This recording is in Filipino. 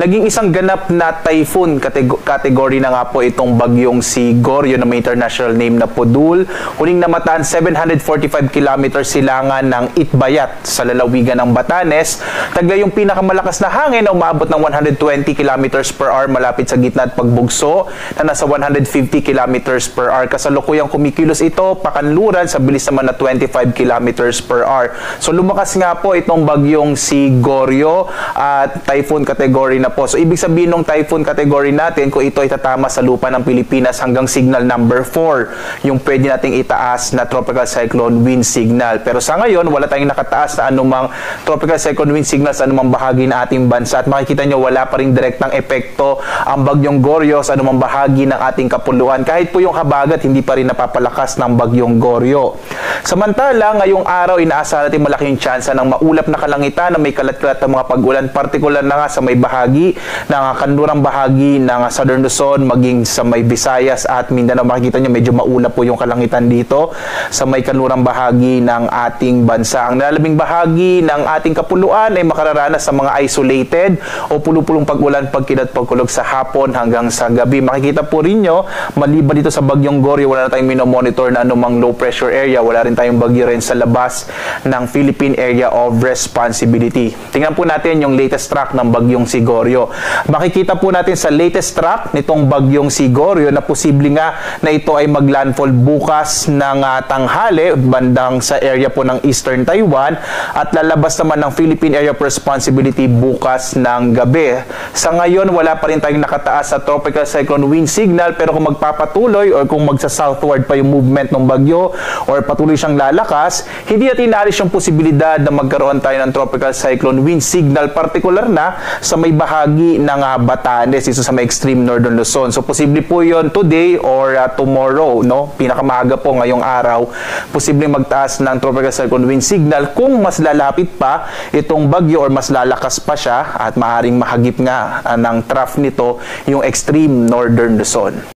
Naging isang ganap na typhoon category na nga po itong bagyong si Goryo na may international name na Podul. Huling namataan 745 kilometers silangan ng Itbayat sa lalawigan ng Batanes. Taglay yung pinakamalakas na hangin na umabot ng 120 kilometers per hour malapit sa gitna at pagbugso na nasa 150 kilometers per hour. Kasalukuyang kumikilos ito pakanluran sa bilis naman na 25 kilometers per hour. So lumakas nga po itong bagyong si Goryo at typhoon category na po. So ibig sabihin ng typhoon category natin kung ito ay tatama sa lupa ng Pilipinas hanggang signal number 4, yung pwede nating itaas na tropical cyclone wind signal. Pero sa ngayon, wala tayong nakataas na anumang tropical cyclone wind signal sa anumang bahagi ng ating bansa. At makikita nyo, wala pa rin direktang epekto ang bagyong Goryo sa anumang bahagi ng ating kapuluan. Kahit po yung habagat, hindi pa rin napapalakas ng bagyong Goryo. Samantala, ngayong araw, inaasahan natin malaking tsansa ng maulap na kalangitan na may kalat-kalat na mga pag-ulan, partikular na nga sa may bahagi ng kanlurang bahagi ng Southern Luzon, maging sa may Visayas at Mindanao. Makikita nyo, medyo maulap po yung kalangitan dito sa may kanlurang bahagi ng ating bansa. Ang nalalabing bahagi ng ating kapuluan ay makararanas sa mga isolated o pulupulong pag-ulan, pagkilat, pagkulog sa hapon hanggang sa gabi. Makikita po rin nyo, maliban dito sa bagyong Goryo, wala na tayong minomonitor na anumang low pressure area. Wala rin tayong bagyo rin sa labas ng Philippine Area of Responsibility. Tingnan po natin yung latest track ng bagyong si Goryo. Makikita po natin sa latest track nitong bagyong si Goryo na posible nga na ito ay maglandfall bukas ng tanghali bandang sa area po ng Eastern Taiwan at lalabas naman ng Philippine Area of Responsibility bukas ng gabi. Sa ngayon, wala pa rin tayong nakataas sa tropical cyclone wind signal, pero kung magpapatuloy or kung magsa-southward pa yung movement ng bagyo or patuloy siyang lalakas, hindi natin inaalis yung posibilidad na magkaroon tayo ng tropical cyclone wind signal, partikular na sa may bahagi ng Batanes, dito sa may extreme northern Luzon. So posible po yon today or tomorrow, no? Pinakamaaga po ngayong araw, posibleng magtaas ng tropical cyclone wind signal kung mas lalapit pa itong bagyo or mas lalakas pa siya at maaaring mahagip nga ng trough nito yung extreme northern Luzon.